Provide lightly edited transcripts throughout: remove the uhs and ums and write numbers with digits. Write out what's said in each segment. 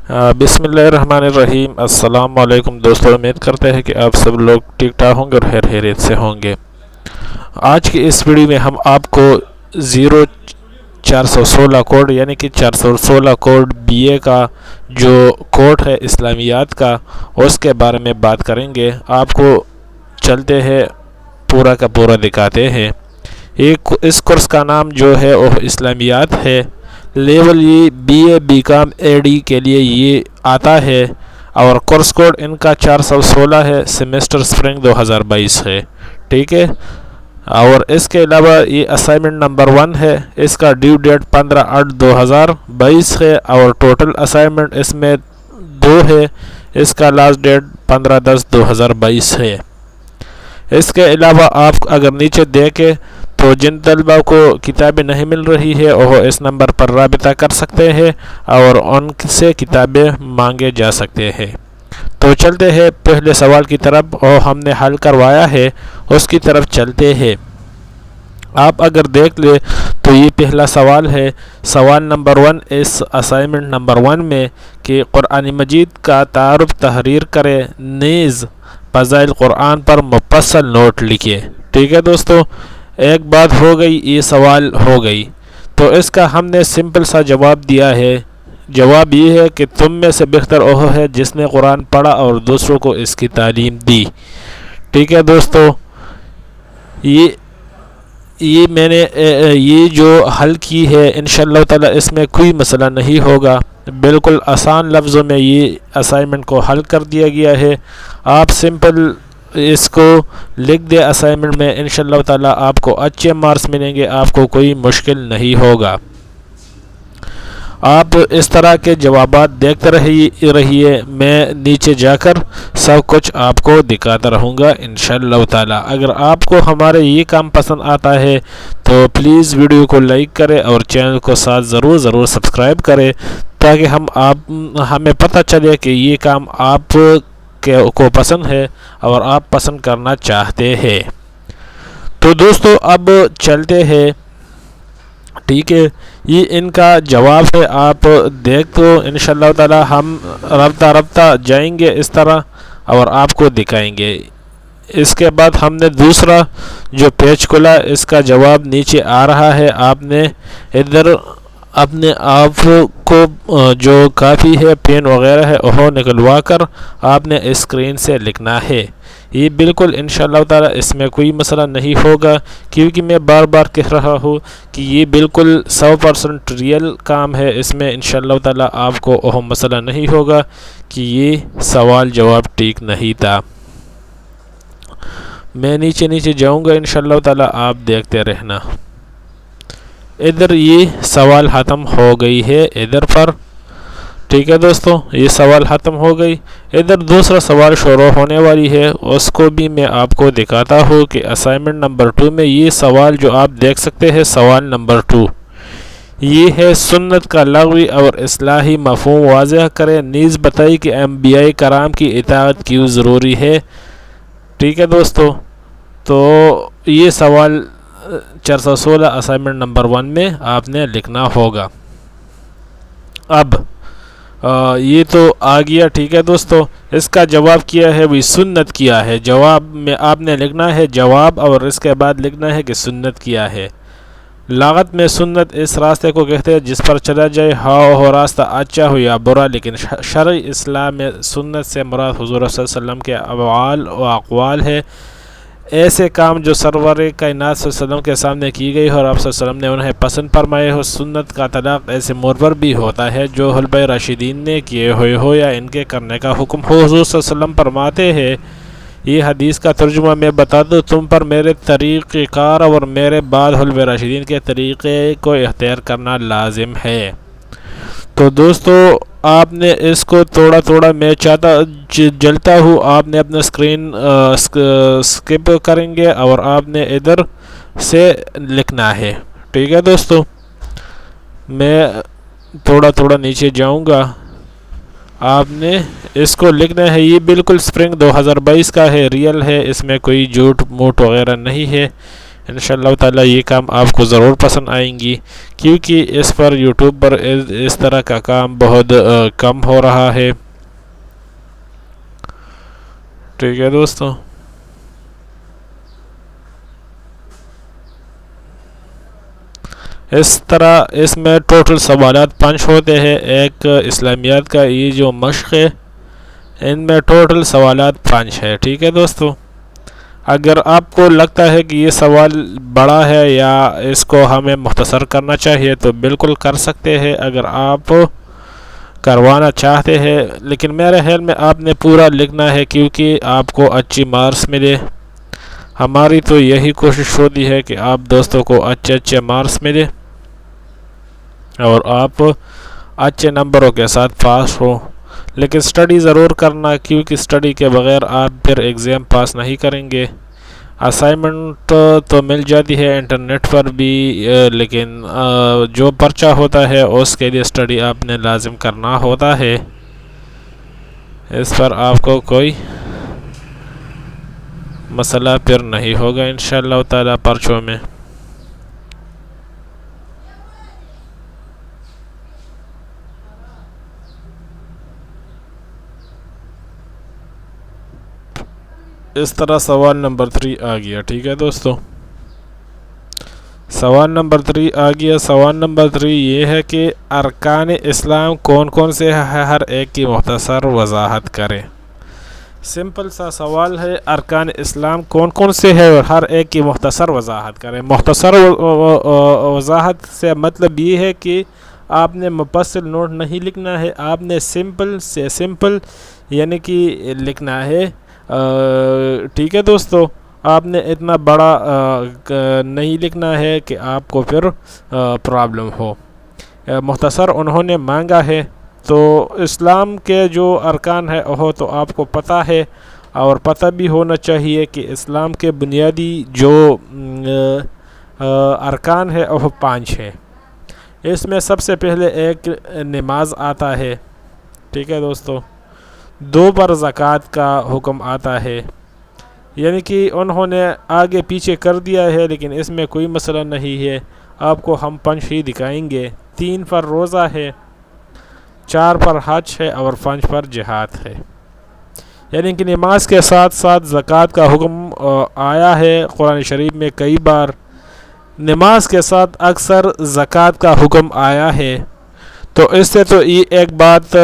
بسم اللہ الرحمن الرحیم۔ السلام علیکم دوستوں، امید کرتے ہیں کہ آپ سب لوگ ٹھیک ٹھاک ہوں گے اور خیر خیریت سے ہوں گے۔ آج کی اس ویڈیو میں ہم آپ کو 0416 کوڈ یعنی کہ 416 کوڈ بی اے کا جو کوڈ ہے اسلامیات کا، اس کے بارے میں بات کریں گے۔ آپ کو چلتے ہیں پورا کا پورا دکھاتے ہیں۔ اس کورس کا نام جو ہے وہ اسلامیات ہے۔ لیول یہ B A B com A D کے لیے یہ آتا ہے اور کورس کوڈ ان کا 416 ہے۔ سیمیسٹر سپرنگ 2022 ہے، ٹھیک ہے۔ اور اس کے علاوہ یہ اسائنمنٹ نمبر 1 ہے۔ اس کا ڈیو ڈیٹ 15/8/2022 ہے اور ٹوٹل اسائنمنٹ اس میں 2 ہے۔ اس کا لاسٹ ڈیٹ 15/10/2022 ہے۔ اس کے علاوہ آپ اگر نیچے دیکھیں تو جن طلبہ کو کتابیں نہیں مل رہی ہے وہ اس نمبر پر رابطہ کر سکتے ہیں اور ان سے کتابیں مانگے جا سکتے ہیں۔ تو چلتے ہیں پہلے سوال کی طرف، اور ہم نے حل کروایا ہے اس کی طرف چلتے ہیں۔ آپ اگر دیکھ لیں تو یہ پہلا سوال ہے، سوال نمبر 1 اس اسائنمنٹ نمبر 1 میں کہ قرآن مجید کا تعارف تحریر کرے، نیز فضائل قرآن پر مفصل نوٹ لکھے۔ ٹھیک ہے دوستو، ایک بات ہو گئی، یہ سوال ہو گئی۔ تو اس کا ہم نے سمپل سا جواب دیا ہے۔ جواب یہ ہے کہ تم میں سے بہتر وہ ہے جس نے قرآن پڑھا اور دوسروں کو اس کی تعلیم دی۔ ٹھیک ہے دوستو، یہ میں نے یہ جو حل کی ہے انشاءاللہ تعالی اس میں کوئی مسئلہ نہیں ہوگا۔ بالکل آسان لفظوں میں یہ اسائنمنٹ کو حل کر دیا گیا ہے۔ آپ سمپل اس کو لکھ دے اسائنمنٹ میں، انشاءاللہ تعالی آپ کو اچھے مارکس ملیں گے، آپ کو کوئی مشکل نہیں ہوگا۔ آپ اس طرح کے جوابات دیکھتے رہیے، میں نیچے جا کر سب کچھ آپ کو دکھاتا رہوں گا انشاءاللہ تعالی۔ اگر آپ کو ہمارے یہ کام پسند آتا ہے تو پلیز ویڈیو کو لائک کریں اور چینل کو ساتھ ضرور سبسکرائب کریں تاکہ ہمیں پتہ چلے کہ یہ کام آپ کو پسند ہے اور آپ پسند کرنا چاہتے ہیں۔ تو دوستو اب چلتے ہیں، ٹھیک ہے۔ یہ ان کا جواب ہے، آپ دیکھ تو انشاءاللہ تعالی ہم رفتہ جائیں گے اس طرح اور آپ کو دکھائیں گے۔ اس کے بعد ہم نے دوسرا جو پیج کھلا، اس کا جواب نیچے آ رہا ہے۔ آپ نے ادھر اپنے آپ کو جو کاپی ہے، پین وغیرہ ہے وہ نکلوا کر آپ نے اسکرین سے لکھنا ہے۔ یہ بالکل انشاءاللہ تعالی اس میں کوئی مسئلہ نہیں ہوگا، کیونکہ میں بار بار کہہ رہا ہوں کہ یہ بالکل 100% ریئل کام ہے۔ اس میں انشاءاللہ تعالی آپ کو وہ مسئلہ نہیں ہوگا کہ یہ سوال جواب ٹھیک نہیں تھا۔ میں نیچے جاؤں گا انشاءاللہ تعالی، آپ دیکھتے رہنا۔ ادھر یہ سوال ختم ہو گئی ہے ادھر پر، ٹھیک ہے دوستو، یہ سوال ختم ہو گئی۔ ادھر دوسرا سوال شروع ہونے والی ہے، اس کو بھی میں آپ کو دکھاتا ہوں کہ اسائنمنٹ نمبر 2 میں یہ سوال جو آپ دیکھ سکتے ہیں، سوال نمبر 2 یہ ہے، سنت کا لغوی اور اصطلاحی مفہوم واضح کریں، نیز بتائی کہ انبیاء کرام کی اطاعت کیوں ضروری ہے۔ ٹھیک ہے دوستو، تو یہ سوال 416 اسائنمنٹ نمبر 1 میں آپ نے لکھنا ہوگا۔ اب یہ تو آ گیا، ٹھیک ہے دوستو۔ اس کا جواب کیا ہے، وہی سنت کیا ہے۔ جواب میں آپ نے لکھنا ہے جواب اور اس کے بعد لکھنا ہے کہ سنت کیا ہے۔ لغت میں سنت اس راستے کو کہتے ہیں جس پر چلا جائے، ہو راستہ اچھا ہو یا برا، لیکن شرعی اسلام میں سنت سے مراد حضور صلی اللہ علیہ وسلم کے افعال و اقوال ہے، ایسے کام جو سرور کائنات صلی اللہ علیہ وسلم کے سامنے کی گئی اور آپ صلی اللہ علیہ وسلم نے انہیں پسند فرمائے ہو۔ سنت کا طلاق ایسے امور پر بھی ہوتا ہے جو خلفائے راشدین نے کیے ہوئے ہو یا ان کے کرنے کا حکم ہو۔ حضور صلی اللہ علیہ وسلم فرماتے ہیں، یہ حدیث کا ترجمہ میں بتا دوں، تم پر میرے طریقہ کار اور میرے بعد خلفائے راشدین کے طریقے کو اختیار کرنا لازم ہے۔ تو دوستو آپ نے اس کو تھوڑا میں جلتا ہوں، آپ نے اپنا اسکرین سکپ کریں گے اور آپ نے ادھر سے لکھنا ہے۔ ٹھیک ہے دوستو، میں تھوڑا نیچے جاؤں گا، آپ نے اس کو لکھنا ہے۔ یہ بالکل سپرنگ 2022 کا ہے، ریئل ہے، اس میں کوئی جھوٹ موٹ وغیرہ نہیں ہے۔ انشاءاللہ تعالی یہ کام آپ کو ضرور پسند آئیں گی، کیونکہ اس پر یوٹیوب پر اس طرح کا کام بہت کم ہو رہا ہے۔ ٹھیک ہے دوستو، اس طرح اس میں ٹوٹل سوالات 5 ہوتے ہیں۔ ایک اسلامیات کا یہ جو مشق ہے، ان میں ٹوٹل سوالات 5 ہے۔ ٹھیک ہے دوستو، اگر آپ کو لگتا ہے کہ یہ سوال بڑا ہے یا اس کو ہمیں مختصر کرنا چاہیے تو بالکل کر سکتے ہیں اگر آپ کروانا چاہتے ہیں، لیکن میرے خیال میں آپ نے پورا لکھنا ہے کیونکہ آپ کو اچھی مارکس ملے۔ ہماری تو یہی کوشش ہوتی ہے کہ آپ دوستوں کو اچھے مارکس ملے اور آپ اچھے نمبروں کے ساتھ پاس ہو، لیکن سٹڈی ضرور کرنا، کیونکہ سٹڈی کے بغیر آپ پھر ایگزام پاس نہیں کریں گے۔ اسائنمنٹ تو مل جاتی ہے انٹرنیٹ پر بھی، لیکن جو پرچہ ہوتا ہے اس کے لیے سٹڈی آپ نے لازم کرنا ہوتا ہے۔ اس پر آپ کو کوئی مسئلہ پھر نہیں ہوگا انشاءاللہ تعالی پرچوں میں۔ اس طرح سوال نمبر 3 آ گیا۔ ٹھیک ہے دوستو، سوال نمبر 3 آ گیا۔ سوال نمبر 3 یہ ہے کہ ارکان اسلام کون کون سے ہیں، ہر ایک کی مختصر وضاحت کریں۔ سمپل سا سوال ہے، ارکان اسلام کون کون سے ہیں اور ہر ایک کی مختصر وضاحت کریں۔ مختصر وضاحت سے مطلب یہ ہے کہ آپ نے مفصل نوٹ نہیں لکھنا ہے، آپ نے سمپل سے سمپل یعنی کہ لکھنا ہے۔ ٹھیک ہے دوستو، آپ نے اتنا بڑا نہیں لکھنا ہے کہ آپ کو پھر پرابلم ہو۔ مختصر انہوں نے مانگا ہے، تو اسلام کے جو ارکان ہے وہ تو آپ کو پتہ ہے، اور پتہ بھی ہونا چاہیے کہ اسلام کے بنیادی جو ارکان ہے وہ 5 ہیں۔ اس میں سب سے پہلے ایک نماز آتا ہے۔ ٹھیک ہے دوستو، 2 پر زکوٰۃ کا حکم آتا ہے، یعنی کہ انہوں نے آگے پیچھے کر دیا ہے لیکن اس میں کوئی مسئلہ نہیں ہے، آپ کو ہم 5 ہی دکھائیں گے۔ 3 پر روزہ ہے، 4 پر حج ہے اور 5 پر جہاد ہے۔ یعنی کہ نماز کے ساتھ ساتھ زکوٰۃ کا حکم آیا ہے قرآن شریف میں کئی بار، نماز کے ساتھ اکثر زکوٰۃ کا حکم آیا ہے۔ تو اس سے تو یہ ایک بات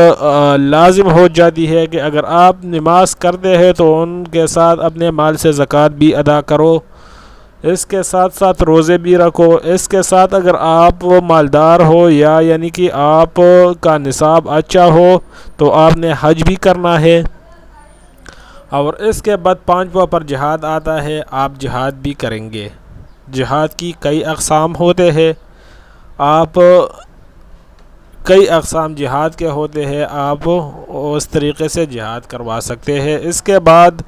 لازم ہو جاتی ہے کہ اگر آپ نماز کرتے ہیں تو ان کے ساتھ اپنے مال سے زکوٰۃ بھی ادا کرو، اس کے ساتھ ساتھ روزے بھی رکھو، اس کے ساتھ اگر آپ مالدار ہو یا یعنی کہ آپ کا نصاب اچھا ہو تو آپ نے حج بھی کرنا ہے۔ اور اس کے بعد 5واں پر جہاد آتا ہے، آپ جہاد بھی کریں گے۔ جہاد کی کئی اقسام ہوتے ہیں، آپ کئی اقسام جہاد کے ہوتے ہیں، آپ اس طریقے سے جہاد کروا سکتے ہیں۔ اس کے بعد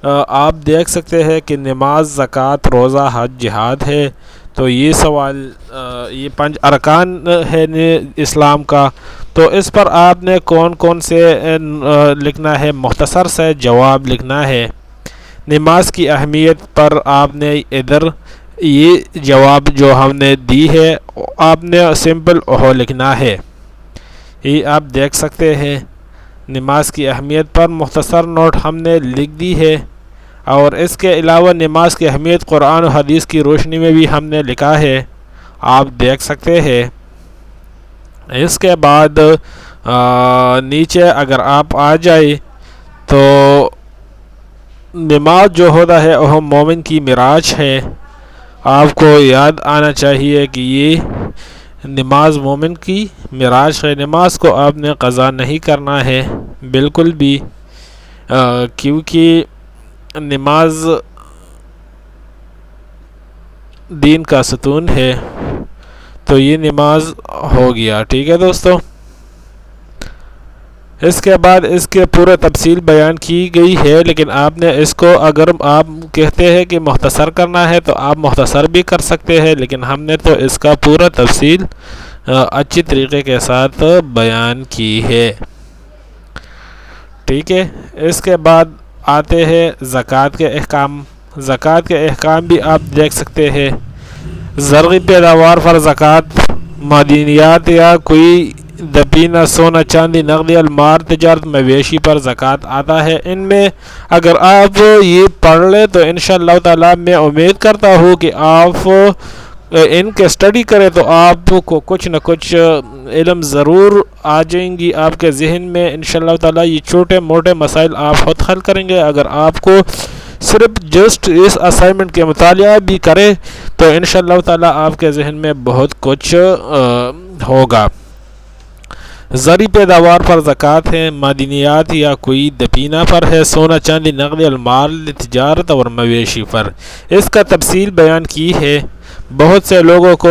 آپ دیکھ سکتے ہیں کہ نماز، زکوٰۃ، روزہ، حج، جہاد ہے۔ تو یہ سوال یہ 5 ارکان ہے اسلام کا، تو اس پر آپ نے کون کون سے لکھنا ہے، مختصر سے جواب لکھنا ہے۔ نماز کی اہمیت پر آپ نے ادھر یہ جواب جو ہم نے دی ہے آپ نے سمپل وہ لکھنا ہے، یہ آپ دیکھ سکتے ہیں۔ نماز کی اہمیت پر مختصر نوٹ ہم نے لکھ دی ہے، اور اس کے علاوہ نماز کی اہمیت قرآن و حدیث کی روشنی میں بھی ہم نے لکھا ہے، آپ دیکھ سکتے ہیں۔ اس کے بعد نیچے اگر آپ آ جائے تو نماز جو ہوتا ہے وہ مومن کی معراج ہے، آپ کو یاد آنا چاہیے کہ یہ نماز مومن کی معراج ہے۔ نماز کو آپ نے قضا نہیں کرنا ہے بالکل بھی، کیونکہ نماز دین کا ستون ہے، تو یہ نماز ہو گیا۔ ٹھیک ہے دوستو، اس کے بعد اس کے پورے تفصیل بیان کی گئی ہے، لیکن آپ نے اس کو اگر آپ کہتے ہیں کہ مختصر کرنا ہے تو آپ مختصر بھی کر سکتے ہیں، لیکن ہم نے تو اس کا پورا تفصیل اچھی طریقے کے ساتھ بیان کی ہے۔ ٹھیک ہے، اس کے بعد آتے ہیں زکوٰۃ کے احکام۔ زکوٰۃ کے احکام بھی آپ دیکھ سکتے ہیں۔ زرعی پیداوار پر زکوٰۃ، معدنیات یا کوئی دفینہ سونا چاندی نقدی المار تجارت مویشی پر زکوٰۃ آتا ہے۔ ان میں اگر آپ یہ پڑھ لیں تو انشاءاللہ تعالیٰ میں امید کرتا ہوں کہ آپ ان کے اسٹڈی کریں تو آپ کو کچھ نہ کچھ علم ضرور آ جائیں گی آپ کے ذہن میں۔ انشاءاللہ تعالیٰ یہ چھوٹے موٹے مسائل آپ خود حل کریں گے۔ اگر آپ کو صرف جسٹ اس اسائنمنٹ کے مطالعہ بھی کرے تو انشاءاللہ تعالیٰ آپ کے ذہن میں بہت کچھ ہوگا۔ زرعی پیداوار پر زکوٰۃ ہے، معدنیات یا کوئی دفینہ پر ہے، سونا چاندی نقدی المال تجارت اور مویشی پر۔ اس کا تفصیل بیان کی ہے۔ بہت سے لوگوں کو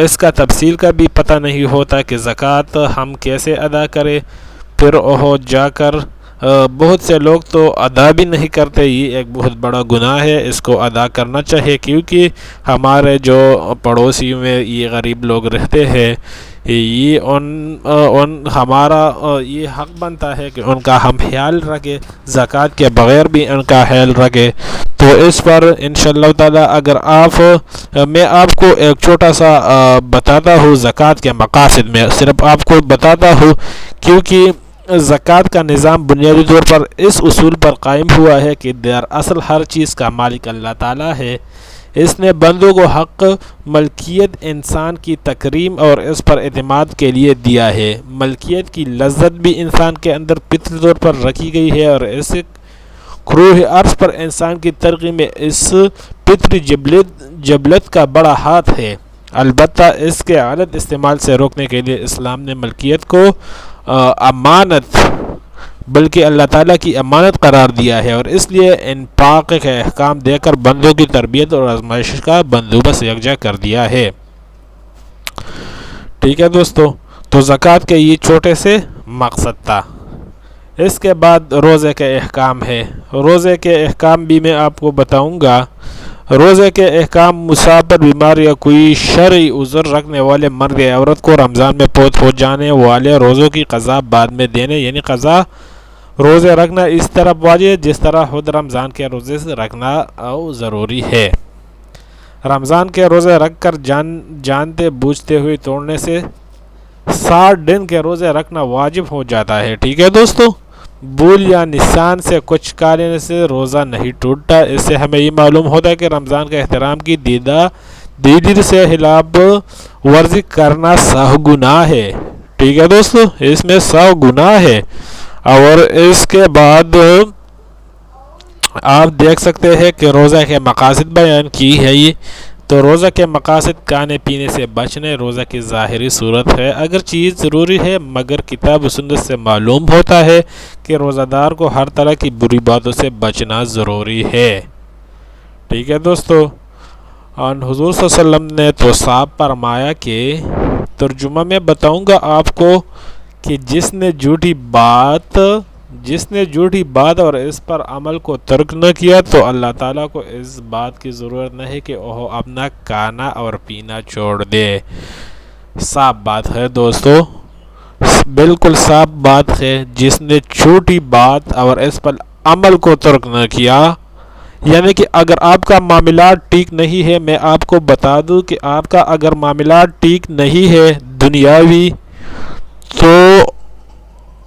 اس کا تفصیل کا بھی پتہ نہیں ہوتا کہ زکوٰۃ ہم کیسے ادا کریں، پھر وہ جا کر بہت سے لوگ تو ادا بھی نہیں کرتے۔ یہ ایک بہت بڑا گناہ ہے، اس کو ادا کرنا چاہیے، کیونکہ ہمارے جو پڑوسی میں یہ غریب لوگ رہتے ہیں، یہ ہمارا یہ حق بنتا ہے کہ ان کا ہم خیال رکھیں، زکوٰۃ کے بغیر بھی ان کا خیال رکھیں۔ تو اس پر انشاءاللہ تعالیٰ اگر میں آپ کو ایک چھوٹا سا بتاتا ہوں زکوٰۃ کے مقاصد میں، صرف آپ کو بتاتا ہوں کیونکہ زکوٰۃ کا نظام بنیادی طور پر اس اصول پر قائم ہوا ہے کہ دراصل ہر چیز کا مالک اللہ تعالیٰ ہے۔ اس نے بندوں کو حق ملکیت انسان کی تکریم اور اس پر اعتماد کے لیے دیا ہے۔ ملکیت کی لذت بھی انسان کے اندر فطری طور پر رکھی گئی ہے اور اس کروح ارض پر انسان کی ترقی میں اس فطری جبلت کا بڑا ہاتھ ہے۔ البتہ اس کے غلط استعمال سے روکنے کے لیے اسلام نے ملکیت کو امانت بلکہ اللہ تعالیٰ کی امانت قرار دیا ہے، اور اس لیے انفاق کے احکام دے کر بندوں کی تربیت اور آزمائش کا بندوبست یکجا کر دیا ہے۔ ٹھیک ہے دوستو، تو زکوٰۃ کے یہ چھوٹے سے مقصد تھا۔ اس کے بعد روزے کے احکام ہے۔ روزے کے احکام بھی میں آپ کو بتاؤں گا۔ روزے کے احکام: مسافر، بیمار یا کوئی شرعی عذر رکھنے والے مرد یا عورت کو رمضان میں فوت ہو جانے والے روزوں کی قضا بعد میں دینے، یعنی قضا روزے رکھنا اس طرح واجب ہے جس طرح خود رمضان کے روزے رکھنا ضروری ہے۔ رمضان کے روزے رکھ کر جانتے بوجھتے ہوئے توڑنے سے 60 دن کے روزے رکھنا واجب ہو جاتا ہے۔ ٹھیک ہے دوستو، بھول یا نسیان سے کچھ کھانے سے روزہ نہیں ٹوٹتا۔ اس سے ہمیں یہ معلوم ہوتا ہے کہ رمضان کے احترام کی دیدی سے خلاف ورزی کرنا 100 گناہ ہے۔ ٹھیک ہے دوستو، اس میں 100 گناہ ہے۔ اور اس کے بعد آپ دیکھ سکتے ہیں کہ روزہ کے مقاصد بیان کی ہے۔ یہ تو روزہ کے مقاصد کھانے پینے سے بچنے روزہ کی ظاہری صورت ہے، اگر چیز ضروری ہے، مگر کتاب و سنت سے معلوم ہوتا ہے کہ روزہ دار کو ہر طرح کی بری باتوں سے بچنا ضروری ہے۔ ٹھیک ہے دوستو، حضور صلی اللہ علیہ وسلم نے تو صاحب فرمایا کہ ترجمہ میں بتاؤں گا آپ کو کہ جس نے جھوٹی بات اور اس پر عمل کو ترک نہ کیا تو اللہ تعالیٰ کو اس بات کی ضرورت نہیں کہ وہ اپنا کھانا اور پینا چھوڑ دے۔ صاف بات ہے دوستو، بالکل صاف بات ہے۔ جس نے جھوٹی بات اور اس پر عمل کو ترک نہ کیا، یعنی کہ اگر آپ کا معاملات ٹھیک نہیں ہے، میں آپ کو بتا دوں کہ آپ کا اگر معاملات ٹھیک نہیں ہے دنیاوی، تو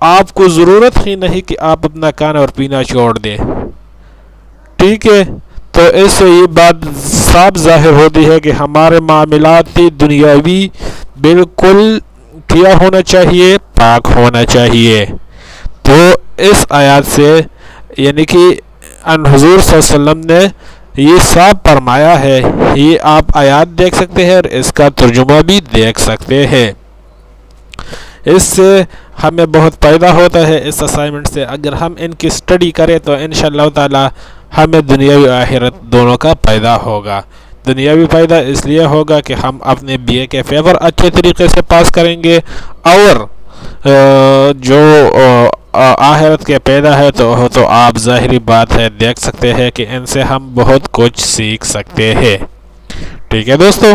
آپ کو ضرورت ہی نہیں کہ آپ اپنا کھانا اور پینا چھوڑ دیں۔ ٹھیک ہے، تو اس سے یہ بات صاف ظاہر ہوتی ہے کہ ہمارے معاملات دنیاوی بالکل کیا ہونا چاہیے، پاک ہونا چاہیے۔ تو اس آیات سے یعنی کہ حضور صلی اللہ علیہ وسلم نے یہ صاف فرمایا ہے۔ یہ آپ آیات دیکھ سکتے ہیں اور اس کا ترجمہ بھی دیکھ سکتے ہیں۔ اس سے ہمیں بہت فائدہ ہوتا ہے اس اسائنمنٹ سے۔ اگر ہم ان کی اسٹڈی کریں تو انشاءاللہ تعالی ہمیں دنیاوی آخرت دونوں کا فائدہ ہوگا۔ دنیاوی فائدہ اس لیے ہوگا کہ ہم اپنے BA کے پیپر اچھے طریقے سے پاس کریں گے، اور جو آخرت کے پیدا ہے تو آپ ظاہری بات ہے دیکھ سکتے ہیں کہ ان سے ہم بہت کچھ سیکھ سکتے ہیں۔ ٹھیک ہے دوستو،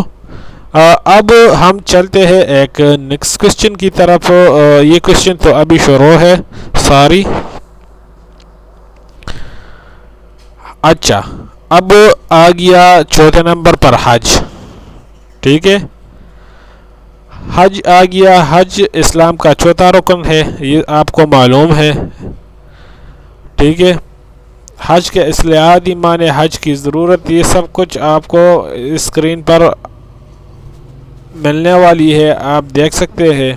اب ہم چلتے ہیں ایک نیکسٹ کوشچن کی طرف۔ یہ کوشچن تو ابھی شروع ہے، سوری۔ اچھا، اب آ گیا چوتھے نمبر پر حج. ٹھیک ہے, حج آ گیا. حج اسلام کا چوتھا رکن ہے, یہ آپ کو معلوم ہے. ٹھیک ہے, حج کے اصلاحات ایمان حج کی ضرورت, یہ سب کچھ آپ کو اسکرین پر ملنے والی ہے, آپ دیکھ سکتے ہیں,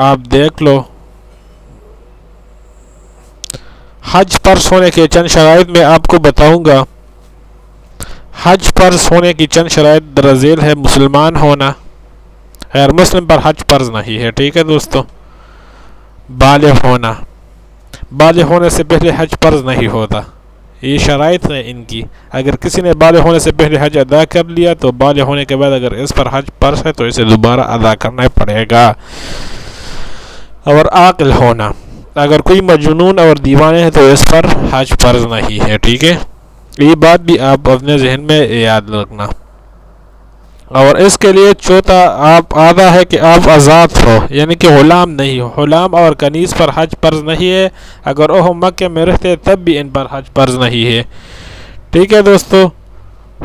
آپ دیکھ لو. حج پر سونے کے چند شرائط میں آپ کو بتاؤں گا. حج پر سونے کی چند شرائط درذیل ہے. مسلمان ہونا, غیر مسلم پر حج فرض نہیں ہے. ٹھیک ہے دوستو, بالغ ہونا, بالغ ہونے سے پہلے حج فرض نہیں ہوتا. یہ شرائط ہے ان کی. اگر کسی نے بالغ ہونے سے پہلے حج ادا کر لیا تو بالغ ہونے کے بعد اگر اس پر حج فرض ہے تو اسے دوبارہ ادا کرنا پڑے گا. اور عاقل ہونا, اگر کوئی مجنون اور دیوانے ہے تو اس پر حج فرض نہیں ہے. ٹھیک ہے, یہ بات بھی آپ اپنے ذہن میں یاد رکھنا. اور اس کے لیے چوتھا آپ آدھا ہے کہ آپ آزاد ہو, یعنی کہ غلام نہیں ہو. غلام اور کنیز پر حج فرض نہیں ہے. اگر وہ مکہ میں رہتے تب بھی ان پر حج فرض نہیں ہے. ٹھیک ہے دوستو,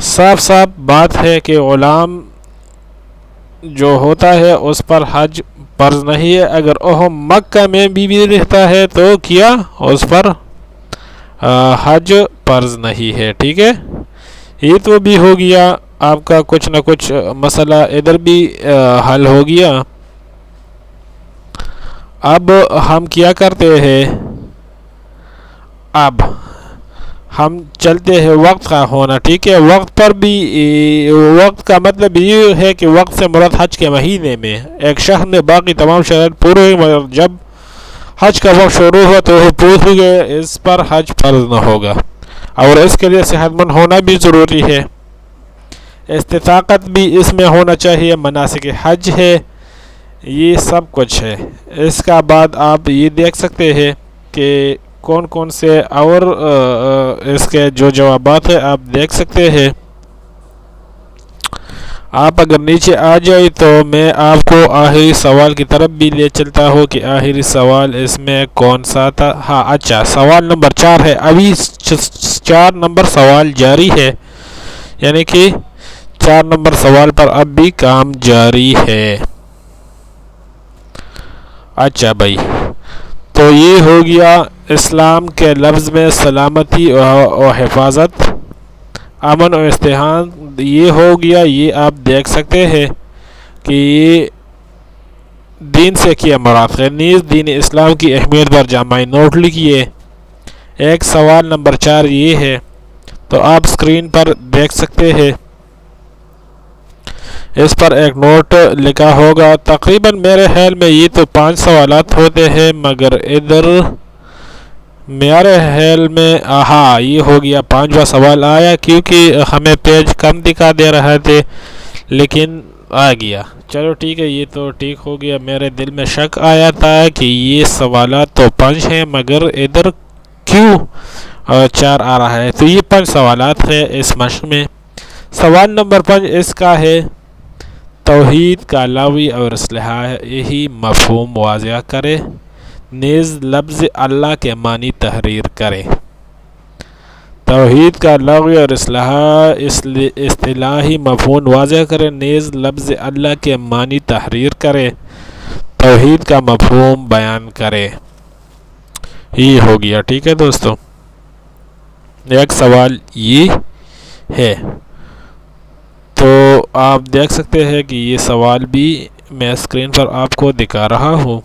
صاف صاف بات ہے کہ غلام جو ہوتا ہے اس پر حج فرض نہیں ہے. اگر وہ مکہ میں بھی رہتا ہے تو کیا اس پر حج فرض نہیں ہے. ٹھیک ہے, یہ تو بھی ہو گیا آپ کا کچھ نہ کچھ مسئلہ ادھر بھی حل ہو گیا. اب ہم کیا کرتے ہیں, اب ہم چلتے ہیں وقت کا ہونا. ٹھیک ہے, وقت پر بھی, وقت کا مطلب یہ ہے کہ وقت سے مراد حج کے مہینے میں ایک شخص نے باقی تمام شرائط پورے ہوئی مگر جب حج کا وقت شروع ہوا تو وہ پوچھ گئے, اس پر حج فرض نہ ہوگا. اور اس کے لیے صحت مند ہونا بھی ضروری ہے, استطاعت بھی اس میں ہونا چاہیے, مناسک حج ہے, یہ سب کچھ ہے. اس کا بعد آپ یہ دیکھ سکتے ہیں کہ کون کون سے اور اس کے جو جوابات ہیں آپ دیکھ سکتے ہیں. آپ اگر نیچے آ جائے تو میں آپ کو آخری سوال کی طرف بھی لے چلتا ہوں کہ آخری سوال اس میں کون سا تھا. ہاں اچھا, سوال نمبر 4 ہے. ابھی 4 نمبر سوال جاری ہے, یعنی کہ 4 نمبر سوال پر اب بھی کام جاری ہے. اچھا بھائی, تو یہ ہو گیا اسلام کے لفظ میں سلامتی و حفاظت, امن و استحکام, یہ ہو گیا. یہ آپ دیکھ سکتے ہیں کہ یہ دین سے کیا مراد ہے. نیز دین اسلام کی اہمیت پر جامع نوٹ لکھیے. ایک سوال نمبر 4 یہ ہے, تو آپ اسکرین پر دیکھ سکتے ہیں, اس پر ایک نوٹ لکھا ہوگا. تقریباً میرے خیال میں یہ تو 5 سوالات ہوتے ہیں, مگر ادھر میرے خیال میں ہاں یہ ہو گیا 5واں سوال آیا, کیونکہ ہمیں پیج کم دکھا دے رہا تھے لیکن آ گیا. چلو ٹھیک ہے, یہ تو ٹھیک ہو گیا. میرے دل میں شک آیا تھا کہ یہ سوالات تو 5 ہیں مگر ادھر کیوں 4 آ رہا ہے. تو یہ 5 سوالات ہیں اس مشق میں. سوال نمبر 5 اس کا ہے, توحید کا لغوی اور اصطلاحی مفہوم واضح کرے, نیز لفظ اللہ کے معنی تحریر کرے. توحید کا لغوی اور اصطلاحی مفہوم واضح کرے, نیز لفظ اللہ کے معنی تحریر کرے, توحید کا مفہوم بیان کرے. یہ ہو گیا. ٹھیک ہے دوستو, ایک سوال یہ ہے. تو آپ دیکھ سکتے ہیں کہ یہ سوال بھی میں اسکرین پر آپ کو دکھا رہا ہوں.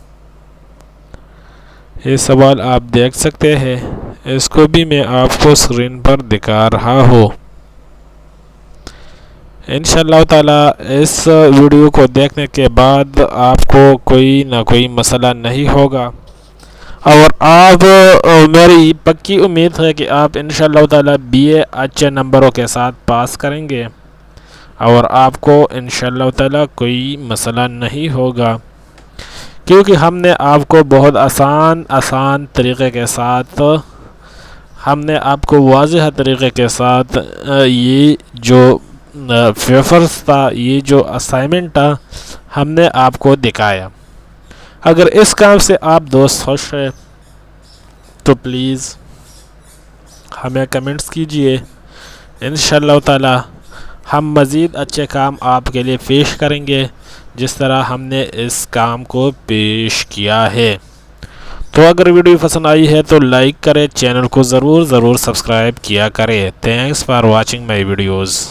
یہ سوال آپ دیکھ سکتے ہیں, اس کو بھی میں آپ کو اسکرین پر دکھا رہا ہوں. انشاءاللہ تعالی اس ویڈیو کو دیکھنے کے بعد آپ کو کوئی نہ کوئی مسئلہ نہیں ہوگا, اور آپ میری پکی امید ہے کہ آپ انشاءاللہ تعالی BA اچھے نمبروں کے ساتھ پاس کریں گے, اور آپ کو انشاءاللہ تعالی کوئی مسئلہ نہیں ہوگا, کیونکہ ہم نے آپ کو بہت آسان طریقے کے ساتھ, ہم نے آپ کو واضح طریقے کے ساتھ یہ جو پیپرز تھا, یہ جو اسائنمنٹ تھا, ہم نے آپ کو دکھایا. اگر اس کام سے آپ دوست خوش ہیں تو پلیز ہمیں کمنٹس کیجئے، انشاءاللہ تعالی ہم مزید اچھے کام آپ کے لیے پیش کریں گے جس طرح ہم نے اس کام کو پیش کیا ہے۔ تو اگر ویڈیو پسند آئی ہے تو لائک کریں، چینل کو ضرور سبسکرائب کیا کریں۔ Thanks for watching my videos.